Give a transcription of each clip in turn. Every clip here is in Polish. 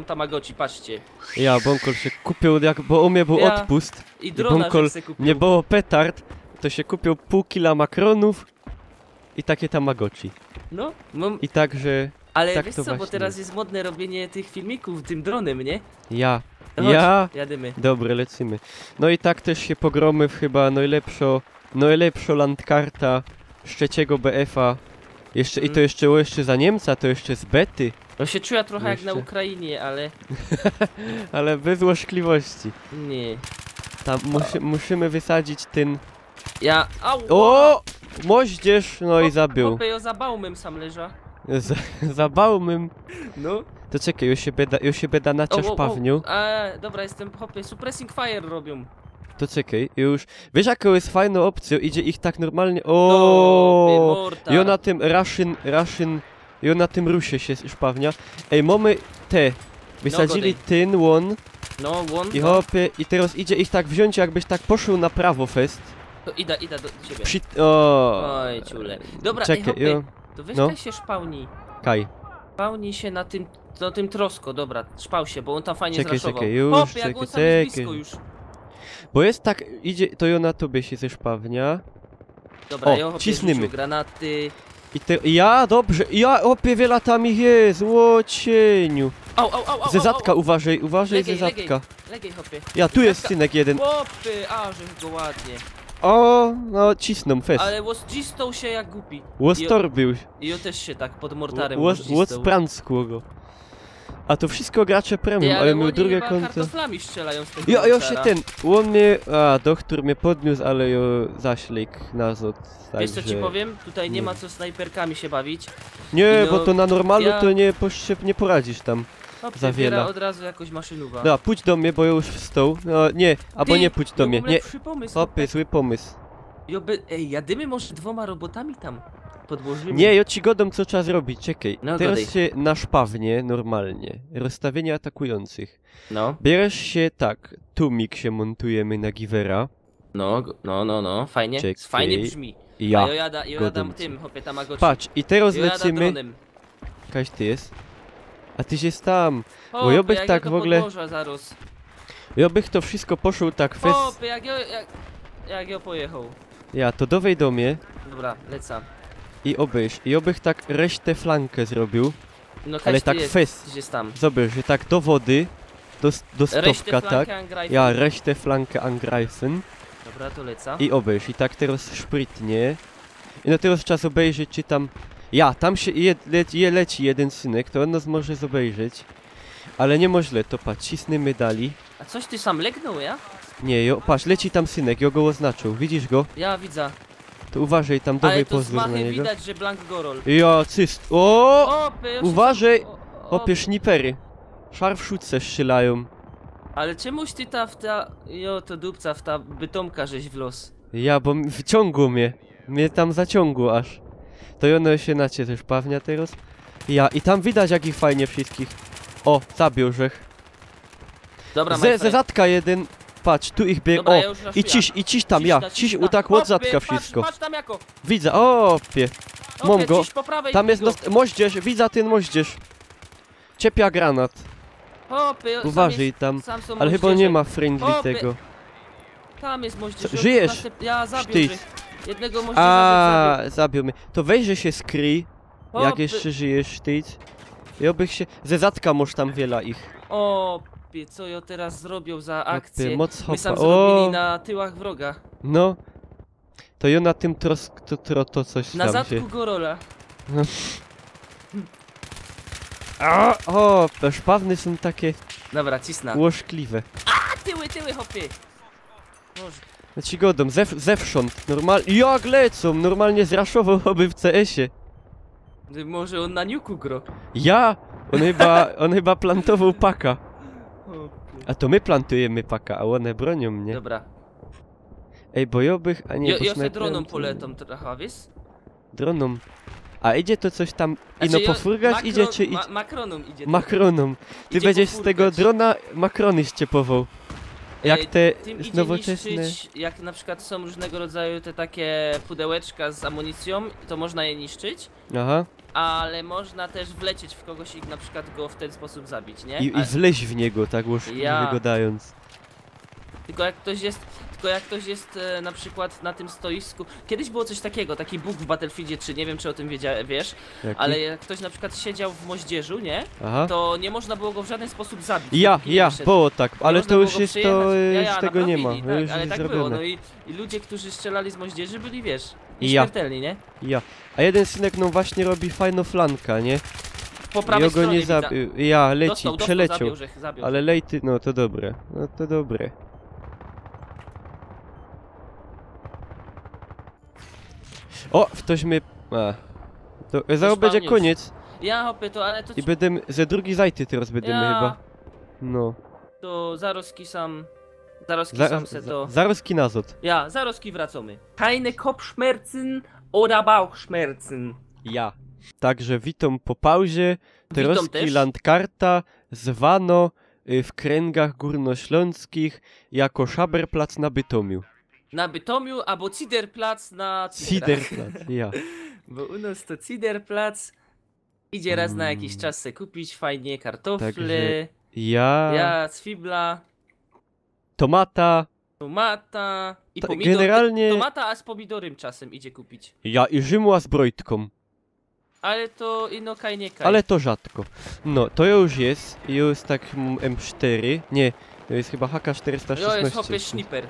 mam Tamagotchi, patrzcie. Ja, Bonkol się kupił, bo u mnie był odpust. I drona, Bonkol se kupił. nie było petard, to się kupił pół kila makronów i takie Tamagotchi. No, I także... ale tak wiesz to co, bo właśnie teraz jest modne robienie tych filmików tym dronem, nie? Ja. Chodź, Ja. jadymy. Dobra, lecimy. No i tak też się pogromy w chyba najlepszo landkarta z trzeciego BF-a. Jeszcze, i to jeszcze za Niemca, to jeszcze z bety. No się czuję trochę jak na Jeszcze. Ukrainie, ale... Ale bez łożkliwości. Nie. Tam musimy wysadzić ten... Ja... Au! O! Moździerz! No i zabił. Chłopie, ja za Baumem sam leża. Za Baumem. No. To czekaj, już się beda na czaszpawniu. Dobra, jestem, hopie, suppressing fire robią. To czekaj, już. Wiesz jaką jest fajną opcją? Idzie ich tak normalnie. No, I on na tym Russian. I on na tym Rusie się szpawnia. Ej, mamy te. Wysadzili ten one. No, one. I hopie, i teraz idzie ich tak wziąć, jakbyś tak poszedł na prawo fest. To idę do ciebie. Oj, ciule. Dobra, czekaj, hopie, to weź no. się szpałni. Kaj. Szpałni się na tym trosko, dobra, szpał się, bo on tam fajnie zraszował. Czekaj, już, hopie, jak on sam jest blisko już. Bo jest tak, idzie, to ja na tobie się zeszpawnia. Dobra, o, ja hopie cisnymy. Granaty. Ja, dobrze, ja, opie, wiele tam ich jest, łocieniu. Au. Zezatka, uważaj, zezatka. Legej, hopie. Ja, tu jest synek jeden. Chłopy, żeś go ładnie. O, no, cisną, fest. Ale łosdzistą się jak głupi. Łostorbił. I on też się tak pod mortarem Łosprancku go. A to wszystko gracze premium, ale miał drugie konto. Kartoflami strzelają z tego Ja się ten, on mnie, doktor mnie podniósł, ale jo zaślik nazot. Wiesz co ci powiem? Tutaj nie ma co snajperkami się bawić. Nie, bo to na normalu to nie poradzisz tam. Za wiele. Od razu jakoś maszynowa. Dobra, pójdź do mnie, bo ja już wstał. No nie, albo nie pójdź do mnie. Nie. Hopy, zły pomysł. Ej, jadymy może 2 robotami tam podłożymy. Nie, ja ci godam co trzeba zrobić, czekaj. No, teraz godaj. się naszpawnie normalnie. Rozstawienie atakujących. No. Bierzesz się tak, tumik się montujemy na givera. No, fajnie. Czekaj. Fajnie brzmi. Ja. A ja jadam tym, hopie, Tamagotchi. Patrz, i teraz Ja lecimy. dronem. Kaś ty jest? A tyś jest tam. Hopie, Bo ja bych jak tak ja w ogóle. Zaraz. Ja bych to wszystko poszło tak fest. Hopie, jak ja pojechał. Ja, to dowej do mnie Dobra, lecam. i obejrz. I obych tak resztę flankę zrobił. No, ale tak jest, fest. jest tam. Zobacz, że tak do wody. Do stopka, tak? Angreifen. Ja, resztę flankę angreifen. Dobra, to lecę. I obejrz. I tak teraz szprytnie. I no teraz czas obejrzeć, czy tam... Ja, tam się leci jeden synek, to on nas może zobejrzeć. Ale nie może, to patrz, cisnymy dali. A coś ty sam legnął, ja? Nie, patrz, leci tam synek, ja go oznaczył, widzisz go? Ja widzę. To uważaj, tam dowej pozór na Ale to z machy niego. widać, że Blank Gorol. Ja, cyst. O! Opy, Uważaj! Opie, sznipery. Szarfszutce strzelają. Ale czemuś ty to dupca w ta bytomka żeś w los. Ja, bo wciągło mnie. Mnie tam zaciągło aż. To i ono się na ciebie też pawnia teraz. Ja, i tam widać jak ich fajnie wszystkich. O, zabił żech. Dobra, Zezatka jeden. Patrz, tu ich bieg. Dobra, O, ja już raszuję. i ciś tam, ja. Ciś tak od zatka wszystko. Patrz tam jako. Widzę, o, pie. Mam go. Po prawej Tam jest go. moździerz, widzę ten moździerz. Ciepia granat. Hopy, Uważaj tam. Ale chyba nie ma friendly tego. Tam jest moździerz. Żyjesz? Ja zabił jednego moździerza. Zabił mnie. To weź, że się skryj. Jak jeszcze żyjesz, sztyc. Ja bych się... Zezatka może tam wiele ich. Opie, co ja teraz zrobią za akcję? Moc My sam zrobili na tyłach wroga. No. To ja na tym to coś na tam zadku się... Gorola. O, szpawny są takie... Dobra, cisna. Łożkliwe. Tyły, hopie. Może. Ja ci godam, zewsząd, normalnie... Jak lecą, normalnie zraszowałby w CS-ie. Może on na niuku gro. Ja? On chyba plantował paka. A to my plantujemy paka, a one bronią mnie. Dobra. Ej, bo ja bych... A nie, ja se droną poletam trochę, wiesz? Droną. A idzie to coś tam... Ino pofurgać idzie, czy... Makronom idzie. Makronom. Ty będziesz z tego drona makrony ściepował. Jak te nowoczesne... Niszczyć, jak na przykład są różnego rodzaju te takie pudełeczka z amunicją, to można je niszczyć. Aha. ale można też wlecieć w kogoś i na przykład go w ten sposób zabić, nie? I wleź w niego, tak łożliwie go dając. Tylko jak ktoś jest na przykład na tym stoisku. Kiedyś było coś takiego, taki bóg w Battlefieldzie 3, nie wiem czy o tym wiesz, Jaki? ale jak ktoś na przykład siedział w moździerzu, nie? Aha. To nie można było go w żaden sposób zabić. Ja, dopóki nie wyszedł. było tak, ale można to było już go jest przyjechać. to, Ja, już tego nie ma, naprawili, już tak, ale jest tak zrobione. było, no i ludzie, którzy strzelali z moździerzy byli, wiesz, Ja. nieśmiertelni, nie? Ja. A jeden synek no właśnie robi fajną flanka, nie? Po I prawej go nie stronie zabił. Ja, leci, dostał, przeleciał. zabił. Ale lejty, no to dobre. No to dobre. O, ktoś mnie... A. To zaraz będzie już. koniec. Ja hopy to, ale to I będę... Ze drugi zajty teraz będziemy ja, chyba. No. to zaroski sam se to... Zaroski nazot. Ja, zaroski wracamy. Keine Kopfschmerzen oder Bauchschmerzen. Ja. Także witam po pauzie. Witam Troski też. Landkarta zwano w kręgach górnośląskich jako Szaberplatz na Bytomiu. Na Bytomiu, albo Ciderplatz na Cidrach. Ciderplatz, ja. Bo u nas to Ciderplatz. Idzie raz na jakiś czas se kupić fajnie kartofle, Także ja... cwibla, Tomata. tomata i Ta- pomidor. generalnie- Tomata, a z pomidorem czasem idzie kupić. Ja i Rzymła z Brojtką. Ale to ino kaj nie kaj. Ale to rzadko. No, to już jest. Już tak M4. Nie, to jest chyba HK416. Jo, jest hopie szniper.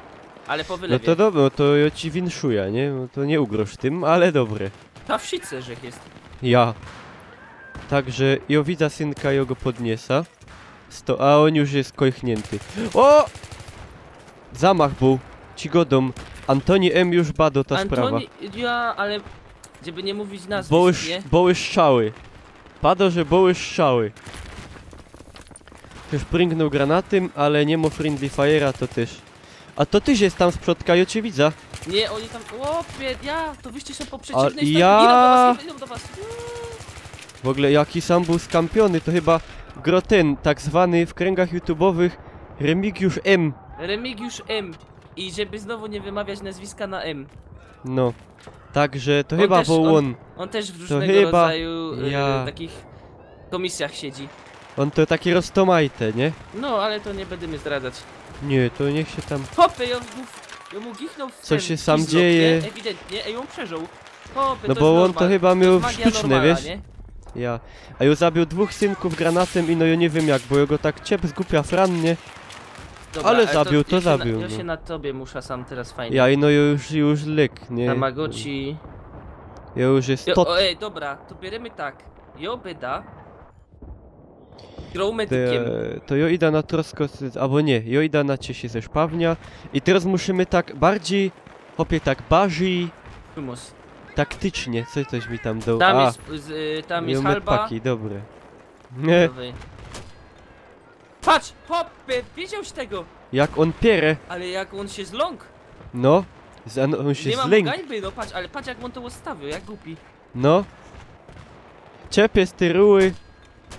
Ale po No wylewie. to dobra, no to ja ci winszuję, nie? No to nie ugroż tym, ale dobre. Ta w sice rzech jest. Ja. Także ja widzę synka i go podniesa. A on już jest kochnięty. O! Zamach był. Ci godą. Antoni M. już bado ta sprawa. Ja, ale... Żeby nie mówić nazwisk, nie? Boły strzały. Pado, że boły strzały. Już pringnął granatem, ale nie ma friendly fire'a to też. A to tyś jest tam z przodka, ja cię widzę. Nie, oni tam... Łopie, to wyście są po A przeciwnej stronie. ja- Idą do was. W ogóle jaki sam był skampiony, to chyba Groten, tak zwany w kręgach YouTube'owych Remigiusz M. Remigiusz M. I żeby znowu nie wymawiać nazwiska na M. No. Także to On chyba też- był on. On też w różnego chyba rodzaju ja. takich komisjach siedzi. On to taki roztomajte, nie? No, ale to nie będziemy zdradzać. Nie, to niech się tam... Hopy, ja mu gichnął w Co ten się sam kislot, dzieje? Nie? Ewidentnie, ej, on przeżył. Hopy, No to bo jest on normal. to chyba miał jest magia sztuczne, normala, wiesz? Nie? Ja. A ja zabił dwóch synków granatem i no ja nie wiem jak, bo ja go tak ciep zgupia fran, nie? Dobra, Ale ale zabił, to ja się zabił, Ja no. się na tobie muszę sam teraz fajnie. Ja i no już lek, nie? Tamagotchi. Ja już jest Jo, tot. o, ej, dobra, to bierzemy tak. Jo, beda. Grą medykiem. To ja idę na trosko, albo nie, ja idę na ciesie ze szpawnia. I teraz musimy tak bardziej, hopie tak bardziej Humus. taktycznie, coś mi tam dał. Tam A, jest, tam jest ja halba. medpaki, dobre. Nie, Nowy. Patrz, hopy, wiedziałeś tego. jak on pierę, Ale jak on się zląkł. no. On się Nie ma mu zlękł, gańby, no patrz, ale patrz jak on to ustawił, jak głupi. no. Ciepie z tyruły.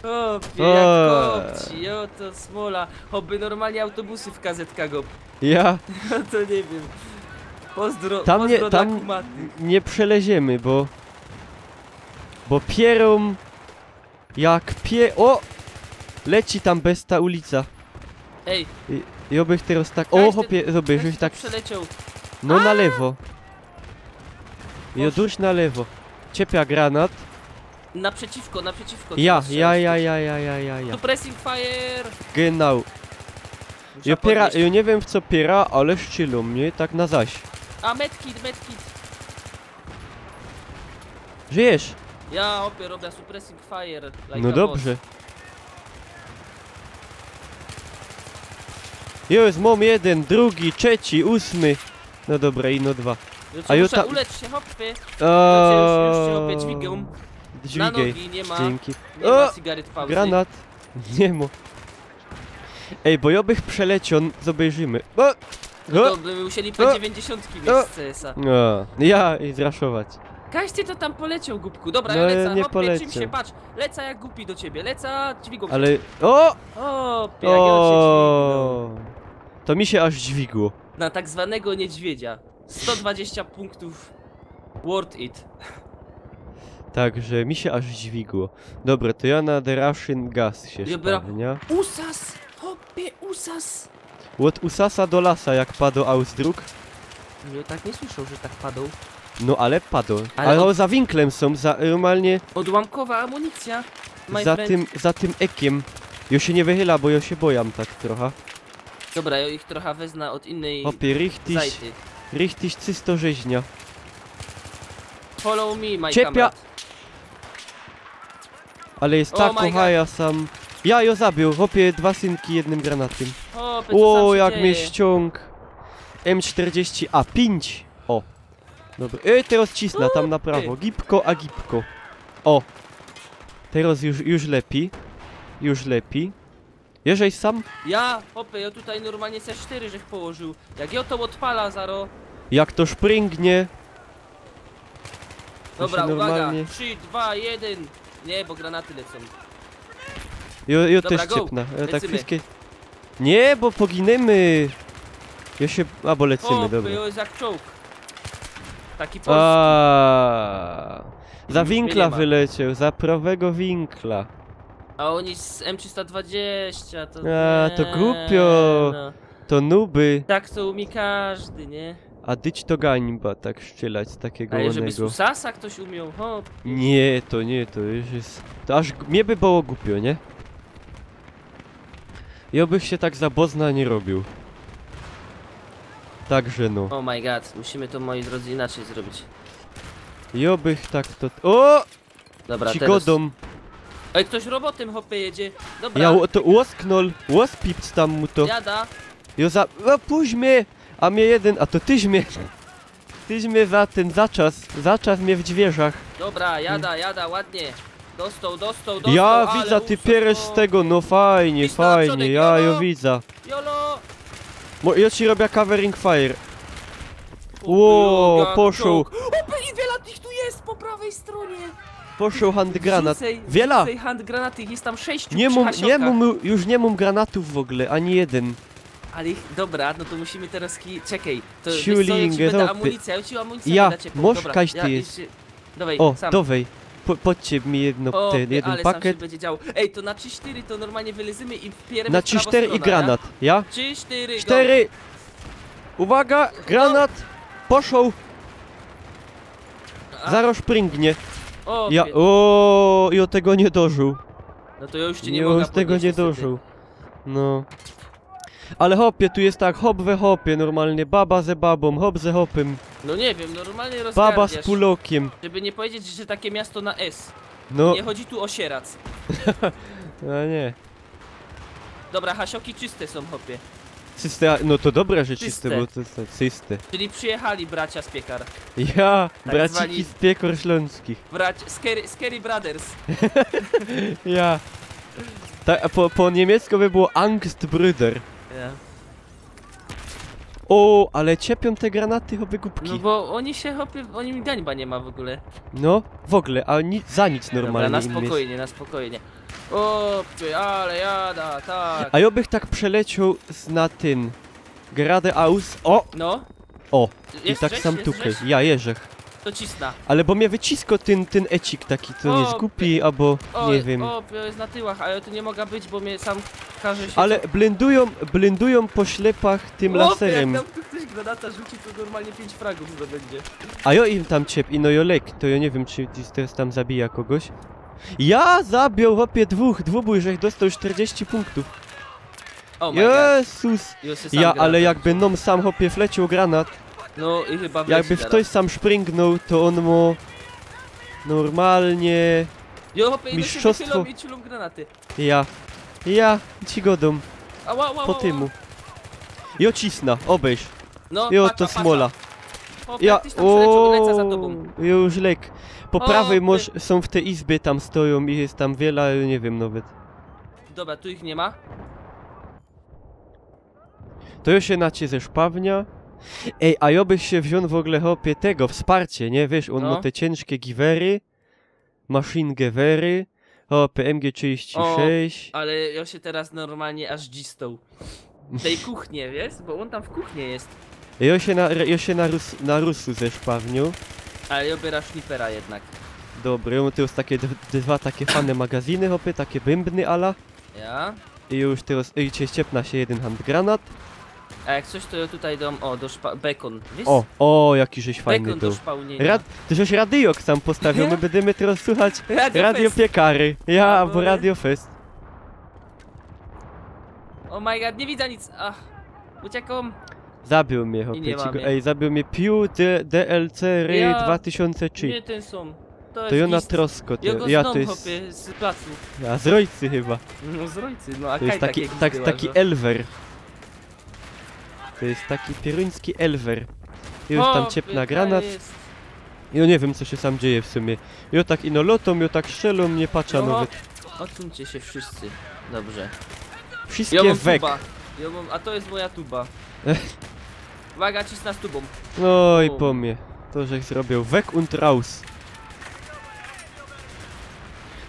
Hopie, O. jak kopci, o to smola. Hopy, normalnie autobusy w KZK go. Ja, No to nie wiem. Pozdro, Tam nie- pozdro tam- dla kumaty. nie przeleziemy, bo pierą jak O! Leci tam bez ta ulica. Ej, I obych teraz tak... Każdy- O, hopie, zobacz, żeś tak... przeleciał. No na lewo. I odwróć na lewo. Ciepia granat. Naprzeciwko. Ja. Tu pressing fire. Genau. Muszę Ja piera, podnieść. ja nie wiem w co piera, ale szczylo mnie tak na zaś. A medkit. Żyjesz? Ja opie robię suppressing fire. Like No a dobrze. Już mam jeden, drugi, trzeci, ósmy. No dobra, i no dwa. boss. A ja Muszę tam- ulecz się, hopy. Już cię opie dźwigą. Na Dźwigaj. nogi nie ma. Dzięki. Nie ma O! cigaret pauzy. Granat. Nie mo. Ej, bo ja bych przeleciał, zobaczymy. O! No O! to by musieli po 90 mieć z CS-a. O! Ja i zraszować. Kaś ty to tam poleciał, głupku. Dobra, No, ja lecę, nie hopie, poleciał. czym się patrz. Leca jak głupi do ciebie, leca dźwigą. Ale... O! Hopie, jak on się dźwignął. O! To mi się aż dźwigło. Na tak zwanego niedźwiedzia. 120 punktów. Worth it. Także mi się aż dźwigło. Dobra, to ja na The Russian Gas się Dobra. szpawnia. Usas! Hopie, usas! Od Usasa do lasa jak padł Ausdruk. Nie, tak nie słyszał, że tak padł. No ale padł. Ale Ale od- o, za winklem są, za normalnie Odłamkowa amunicja. My friend. za tym ekiem. Jo się nie wychyla, bo ja się bojam tak trochę. Dobra, ja ich trochę wezmę od innej Hopie, zajty. richtig czysto rzeźnia. Follow me, my Ciepia! kamrat. Ale jest Oh tak my God. kochaja sam. Ja ją zabił, hopie, 2 synki jednym granatem. Hopie, co tam O, się jak dzieje? mnie ściąg. M40A5. O. Dobra. Teraz cisna tam na prawo. Gipko, a gipko. O. Teraz już lepiej. Już lepiej. Jeżej sam? Ja, hopie, ja tutaj normalnie C4 żech położył. Jak ja to odpala, zaro. Jak to szpringnie. To Dobra, się uwaga. normalnie- 3, 2, 1. Nie, bo granaty lecą. Jo Dobra, też go. ciepna. Ja tak Lecimy. wszystkie... Nie, bo poginemy. Ja się... A, bo lecimy, Hopie, dobra. to jest jak czołg. Taki polski. Za Już mnie winkla nie ma. wyleciał, za prawego winkla. A oni z M320 to A, to nie, głupio. no. To nuby. Tak to umie każdy, nie? A dyć to gańba, tak strzelać z takiego Ale żeby z łonego. Usasa ktoś umiał, hop. Nie, to już jest... To aż mnie by było głupio, nie? Ja bych się tak za bozna nie robił. Także no. Oh my god, musimy to, moi drodzy, inaczej zrobić. Ja bych tak to... O! Dobra, Ci teraz... godą. Ej, ktoś robotem hopie jedzie. Dobra, Ja to łosknol. Łospic tam mu to. jada. Ja za... O, puść mnie! A mnie jeden... A to tyś mnie... Tyś mnie za czas mnie w dźwierzach. Dobra, jada, ładnie. Dostał, Ja ale widzę, ty usad, pieresz o. z tego, no fajnie, Idź na przodek, fajnie, ja jolo. ją widzę. Jolo! Ja ci robię covering fire. O, Ło, jak poszł. czołg. Hopie, i wiele tych tu jest po prawej stronie. Poszł handgranat. Wrzucaj- Wiela! wrzucaj handgranaty, jest tam 6 Już nie mam granatów w ogóle, ani jeden. Ale ich, dobra, no to musimy teraz czekaj, to wiesz co, Ciuling, ja ci będę ropy. amunicję, ja ci amunicję Ja, będę ciepłą, moż dobra, kaś ty ja jest. jeszcze- Dawaj, O, sam. dowej. Podcie mi O, jeden ale sam się pakiet. będzie działo. Ej, to na 3-4 to normalnie wylezymy i wpieramy Na w prawą 3-4 i stronę, granat. Ja? Ja? 3-4, 4! Uwaga, granat! Poszł! A, Zaraz springnie. o, Ja, o, i od tego nie dożył. No to ja już cię nie Nie, mogę on z tego podnieść nie niestety. dożył. No. Ale hopie, tu jest tak, hop we hopie, normalnie baba ze babą, hop ze hopem, No nie wiem, normalnie baba rozgarniasz. z pulokiem. Żeby nie powiedzieć, że takie miasto na S. No, Nie chodzi tu o sierac. a nie. Dobra, hasioki czyste są, hopie. Czyste, no to dobre, że czyste, Czyste. bo to jest czyste. Czyli przyjechali bracia z piekar. Ja, Tak braciki zwani- z piekor śląskich. Scary Brothers. Ja. A po niemiecku by było Angstbrüder. Ja. O, ale ciepią te granaty, choby głupki. No bo oni się hopie, oni mi gańba nie ma w ogóle. No, w ogóle, a za nic Dobra, normalnie na im jest. spokojnie, na spokojnie. O, ale jada, tak. A ja bych tak przeleciał na ten geradeaus. O! No, I jest tak rzeź, sam jest tukaj. rzeź? Ja jeżech. To cisna. Ale bo mnie wycisko ten ecik taki, co nie O, zgubi, albo O, nie wiem. O, jest na tyłach, ale to nie mogę być, bo mnie sam każe się... Ale blendują po ślepach tym O, laserem. jak tam tu ktoś granata rzuci, to normalnie 5 fragów zdobędzie. A ja im tam ciep i no jolek, to ja nie wiem, czy teraz tam zabija kogoś. Ja zabił chłopie dwubój, dostał 40 punktów. Oh my god. Jezus! Już się sam Ja, granat ale jakby rzucił. nam sam chłopie wleciał granat, No i chyba wleci jakby teraz. ktoś sam springnął, to on mu normalnie... Jo, hopie, idą się mistrzostwo. wychylą i ciulą granaty. Ja ci godą Ała, po tymu. Jo cisna, obejrz. No, Jo pacza, to pacza. smola. Hopie, Ja, jak tyś tam przeleciał, lecę za tobą. już lek. Po O, prawej ty. są w tej izbie, tam stoją i jest tam wiele, ale nie wiem nawet. Dobra, tu ich nie ma. To ja się na cię zeszpawnia. Ej, a ja bych się wziął w ogóle hopie tego, wsparcie, nie? Wiesz, on No. ma te ciężkie giwery, machine gewery, hopie MG36. Ale ja się teraz normalnie aż dzistą. Tej kuchnie, wiesz? Bo on tam w kuchnie jest. Ja się na Rusu zeszpawnił. Ale ja biorę snipera jednak. Dobry, mam teraz takie dwa takie fane magazyny, hopy, takie bębny ala. Ja. I już teraz, cię ściepna się jeden handgranat. A jak coś, to ja tutaj dam, o, bekon. Wiesz? O, jaki żeś fajny bekon do był. szpałnienia. Ty żeś radiok sam postawił, my będziemy teraz słuchać Radio Fest. Piekary. Ja, A, albo bo- Radio Fest. Oh my god, nie widzę nic. Ach, uciekam. Zabił mnie, nie hopie, mam jej. ej, zabił mnie Pew DLC Ry Ja- 2003. Nie ten są. To ja na jakiś- trosko, Ja go ja znam, to jest... hopie, z placu. Ja, z Rojcy chyba. No z Rojcy, no a To jest Kaj taki, tak jak taki elwer. To jest taki pieruński elwer. Już tam ciepna granat. Ja nie wiem co się sam dzieje w sumie. Ja tak ino lotą, ja tak strzelą, nie patrzę No, nawet. odsuńcie się wszyscy. Dobrze. Wszystkie Ja mam wek. tuba. Ja mam, a to jest moja tuba. Uwaga, cisna z tubą. No i O. po mnie. To żeś zrobił. Weg und raus.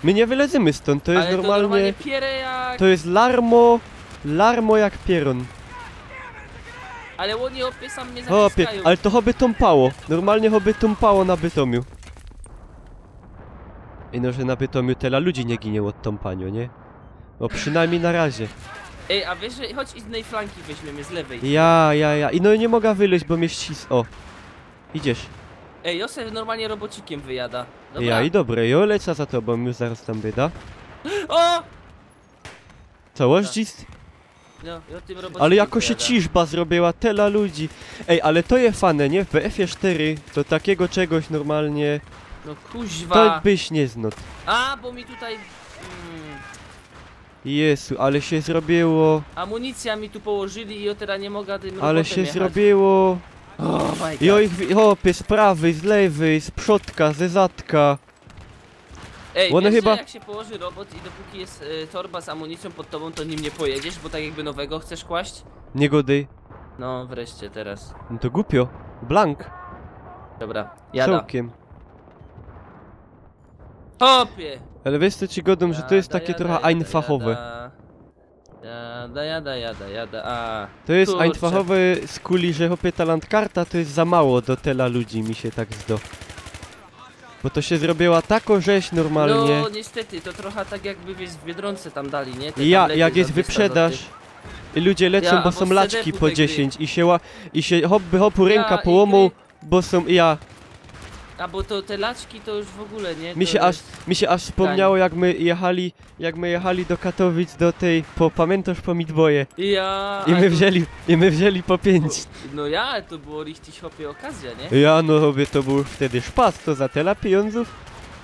My nie wylezymy stąd, to jest Ale normalnie... to normalnie pierę jak... To jest larmo... Larmo jak pieron. Ale oni opie sam mnie Hopie, zaciskają. ale to choby tąpało. Normalnie choby tąpało na Bytomiu. I no, że na Bytomiu tyle ludzi nie ginie od tąpania, nie? No przynajmniej na razie. Ej, a wiesz, że chodź i z innej flanki weźmiemy, z lewej. Ja. I no nie mogę wyleźć, bo mnie ścisk... O. Idziesz. Ej, Josef normalnie robocikiem wyjada. Dobra. Ja i dobre, jo lecę za tobą, już zaraz tam byda. O! Całość? No, ja tym robocikiem Ale jako się wyjada. ciżba zrobiła, tyle ludzi. Ej, ale to jest fane, nie? W BF-ie 4 to takiego czegoś normalnie... No To kuźwa. byś nie znot. A, bo mi tutaj... Jezu, ale się zrobiło... amunicja mi tu położyli i ja teraz nie mogę tym Ale robotem się jechać. zrobiło... Oh my god. Jo ich hopie, z prawej, z lewej, z przodka, ze zadka. Ej, One wiesz, chyba- że jak się położy robot i dopóki jest torba z amunicją pod tobą, to nim nie pojedziesz, bo tak jakby nowego chcesz kłaść? Nie gody. No, wreszcie teraz. No to głupio. Blank. Dobra, jada. Całkiem. Hopie! Ale wiesz co ci godą, że to jest takie trochę einfachowe. Jada, a... To jest kurczę. einfachowe z kuli, że hopie talent karta to jest za mało do tela ludzi, mi się tak zdo. Bo to się zrobiła taką rzeź normalnie. No, niestety, to trochę tak jakby wiesz, w Biedronce tam dali, nie? Te I ja, tablety jak za jest 200 wyprzedaż złotych. i ludzie lecą, Ja, bo albo są z laczki CD-pu po te 10 i się hopu Ja, ręka i połomą, gry. bo są ja. A bo to te laczki to już w ogóle, nie? Mi To się jest- aż wspomniało jak my jechali do Katowic do tej, pamiętasz po Midboje? Ja... I a my wzięli po 5. No ja, to było richtig hopie okazja, nie? Ja no hobby to był wtedy szpas, to za tela pieniądzów.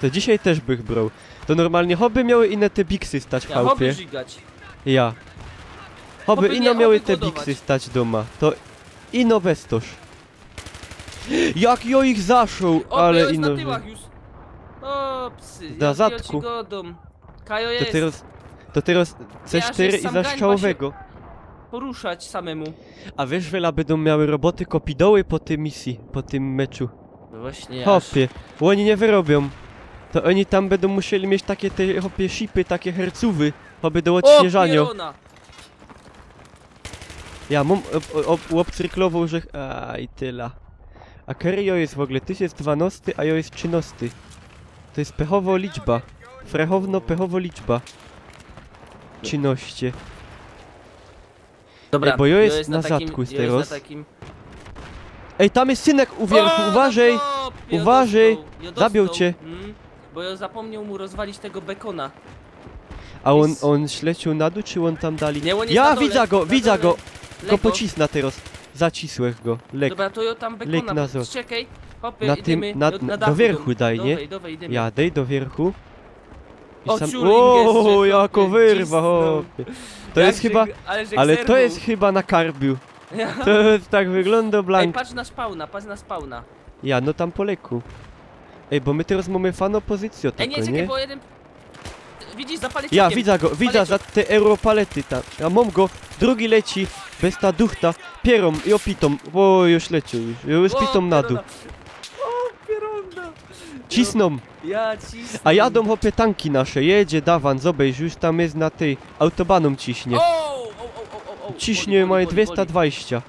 To dzisiaj też bych brał. To normalnie hobby miały inne te biksy stać w Ja hobby chałupie. żigać. Ja. Hobby Hobby ino nie, miały hobby te głodować. biksy stać doma. To ino bestoż. Jak jo ich zaszył, O, ale jest ino... na tyłach już. O, psy. Na ja zadku. ci godą. Kajo To jest. teraz C4 i sam gań, zastrzałowego. Poruszać samemu. A wiesz, wiele będą miały roboty kopidoły po tej misji, po tym meczu. No właśnie, Hopie, bo oni nie wyrobią. To oni tam będą musieli mieć takie te hopie shipy, takie hercówy, hopy do O, odśnieżania. pierona. Ja mam obcyrklową, że... A i tyle. A Kerio jest w ogóle 1012, a jo jest 13. To jest pechowo liczba. Frechowno-pechowo liczba. 13. Dobra, Ej, bo jo jest na takim- zadku jo jest teraz. na takim... Ej, tam jest synek u wierchu, O, uważaj! no, jo uważaj, dostał, jo zabił dostał. cię. Bo ja zapomniał mu rozwalić tego bekona. A on, Jest- on ślecił na dół, czy on tam dali? Nie, on jest Ja na dole, widzę go, na widzę dole. go! Go Lego. pocisna teraz. Zacisłeś go, lek. Dobra, to ja tam Lek bekona, na zot. czekaj. Hopy, Na tym- idziemy, na dachu do wierchu daj, nie? Dawaj, idziemy. Jadej do wierchu. O, sam... ciuring O, jest, że jako hopie, wyrwa, cisnął. hopie. To Jak jest się- chyba... że Ale to zerwał. jest chyba na karbiu. To tak wygląda Ej, blank. patrz na spawna, patrz na spawna. Ja, no tam po leku. Ej, bo my teraz mamy fan opozycję Ej, taką, nie, czekaj, nie? bo jeden... Widzisz, za palecikiem. Ja, widzę go, widzę za te europalety tam. Ja mam go, drugi leci, bez ta duchta, pierą i opitą. O, już leciał, już O, pitą na dół. pierona. O, pierona. Cisną. Ja cisnę. A jadą hopie tanki nasze, jedzie Dawan, zobacz, już tam jest na tej, autobaną ciśnie. O. Ciśnie, mają 220.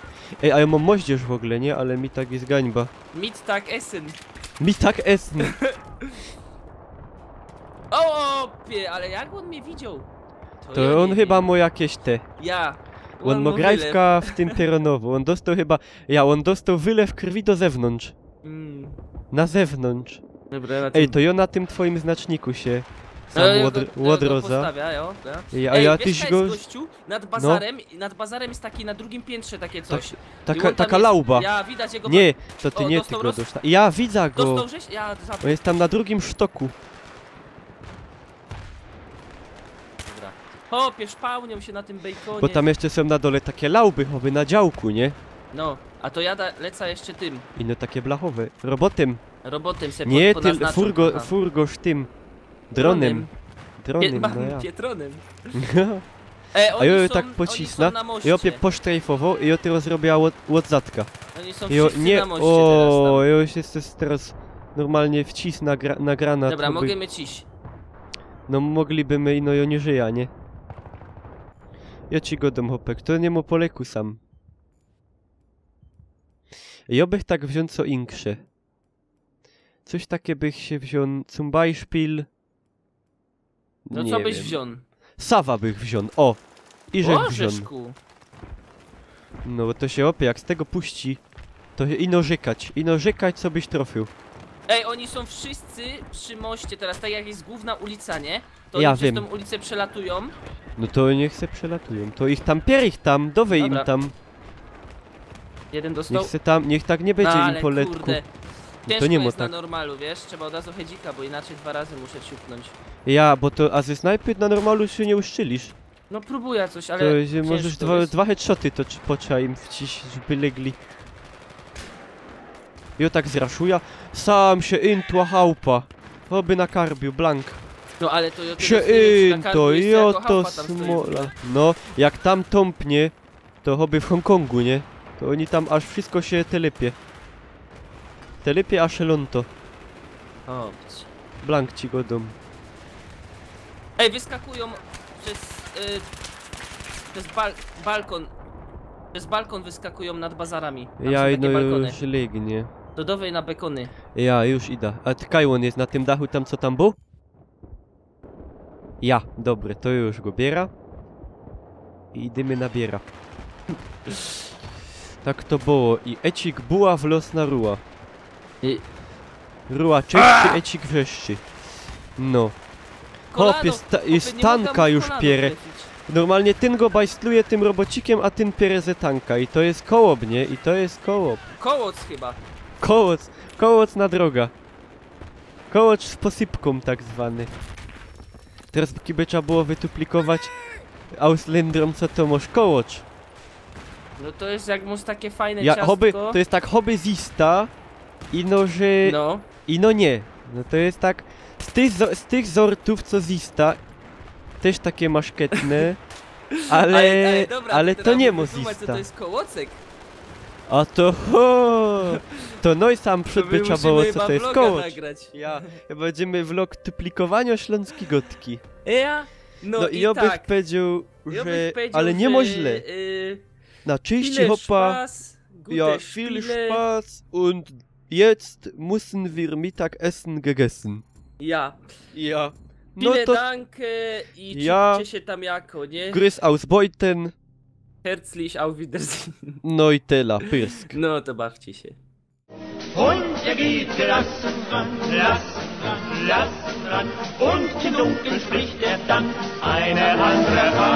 Ej, a ja mam moździerz w ogóle, nie? Ale mi tak jest gańba. Mit tak essen. Mi tak esn. Chłopie, ale jak on mnie widział? ja To on nie chyba wiem. mu jakieś te. Ja. On mu ma grajwka w tym teronowo. On dostał chyba... on dostał wylew krwi do zewnątrz. wylew. Na zewnątrz. Dobra, na Ej, to ja na tym twoim znaczniku się... Sam łodroza. A ja tyś go... gościu, nad bazarem jest taki na drugim piętrze takie coś. Taka lauba. Ja, widać jego... Nie, to ty O, nie dostał ty go dostał. Ja widzę go. Dostał żeś? Ja On jest tam na drugim sztoku. Dobra. Hopie, szpałnią się na tym bejkonie. Bo tam jeszcze są na dole takie lauby, chowy na działku, nie? No, a to ja lecę jeszcze tym. I no takie blachowe. Robotem. Robotem se Nie, ponaznaczą, aha. furgoż tym. Dronem. Dronem, no ja. Pietronem. A Oni ja są, tak oni pocisnę. są na moście. Ja opie posztrajfował i ja teraz zrobiła łodzatka. Oni są Ja wszyscy nie, na moście teraz tam. ja już jest teraz normalnie wcis na granat. Dobra, to by- mogę mieć iść. No mogliby my, no ja nie żyja, nie? Ja ci go dam, hopek, to nie mu poleku sam. Ja bych tak wziął co inkrze. Coś takie bych się wziął, zum Beispiel... No nie co byś wiem. wziął? Sawa bych wziął, o! I żech wziął. Orzeszku. No bo to się opie, jak z tego puści, to ino żykać co byś trofił. Ej, oni są wszyscy przy moście teraz, tak jak jest główna ulica, nie? To Ja oni przez wiem. tą ulicę przelatują. No to niech se przelatują, to ich tam pierich tam, dowej im Dobra. tam. Jeden dostał. Niech se tam, niech tak nie będzie No, im ale po letku. kurde. To Ciężko nie mo jest tak. na normalu, wiesz? Trzeba od razu hedzika, bo inaczej 2 razy muszę ciupnąć. Ja, bo to, a ze snajpy na normalu się nie uszczylisz. No próbuję coś, ale To się możesz ciężko jest. dwa headshoty to potrzeba im wciś, żeby legli. I o tak zraszuja. Sam się intła chałpa. Oby nakarbił, blank. No ale to ja Się into, i oto smola. No, jak tam tąpnie, to choby w Hongkongu, nie? To oni tam aż wszystko się telepie. Telepie aż elonto. O, Blank ci go dom. ej, wyskakują przez balkon. Przez balkon wyskakują nad bazarami. Tam Ja są no takie balkony. już legnie. Dodowej na bekony. Ja już idę. A ty Kajłon jest na tym dachu tam co tam był? Ja, dobre, to już go biera. I idziemy nabiera. Tak to było. I ecik buła w los na ruła. I... Ruła czeszczy, ecik wrzeszczy. No. Hop, jest tanka już pierę. Normalnie ten go bajstluje tym robocikiem, a ten pierę ze tanka. I to jest kołop, nie? I to jest kołop. Kołoc chyba. Kołoc na droga. Kołoc z posypką tak zwany. Teraz by trzeba było wytuplikować Ausländrom, co to masz kołoc. No to jest jak masz takie fajne Ja, ciastko. to jest tak hobbyzista i no, że... No. I no nie. No to jest tak... Z tych sortów co zista też takie maszketne, ale dobra, ale teraz to nie muszę zobaczyć, co mozista. to jest kołocek. A to to no i sam To my przedbycza musimy było co chyba to jest vloga kołoc. nagrać. Ja, będziemy vlog tuplikowania śląskiej gotki. Ja? No i ja bych powiedział, ja że... bych powiedział, ale nie że, mo źle. Na czyści hopa, ja viel Spaß und jetzt müssen wir Mittag essen gegessen. Ja. Ja. No Pile to danke i ja- czujcie się tam jako, nie? Grüß aus Beuten, Herzlich auf Wiedersehen. no i tela, pyrsk. No to bawcie się. Und geht gelassen ran, lassen ran. Und im Dunkeln spricht dann eine andere Art.